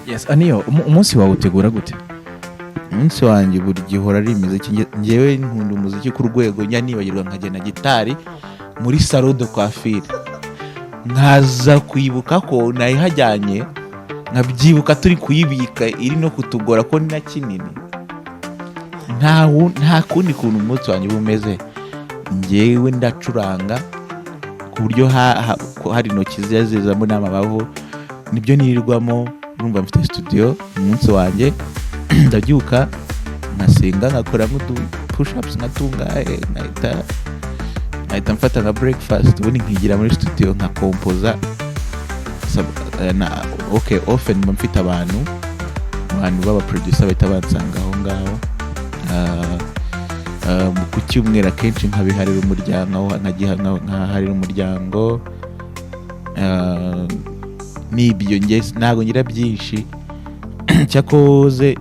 Yes, aniyo umunsi wawe utegura gute? umunsi wanjye buri gihe uhora ari imiziki. Njyewe nkunda umuziki ku rwego njya nibagirwa nkagenda gitari muri salon de coiffure, nkaza kwibuka ko nayihajyanye, nkabyibuka turi kuyibika iri no kutugora ko ni na kinini. Nta kundi kuntu umunsi wanjye bumeze, njyewe ndacuranga ku buryo hari intoki zizamo n'amabavu, nibyo nirirwamo. Urumva mfite studio umunsi wanjye ndabyuka nkasenga nkakoramo udu push ups nkatungaye, nkahita mfata nka breakfast, ubundi nkigira muri studio nkakompoza. Often mba mfite abantu b'aba producer bahita bansanga aho ngaho. Ku cyumweru akenshi nkabiharira umuryango, nkaharira umuryango. Nibyo njye ntabwo ngira byinshi. Cyakoze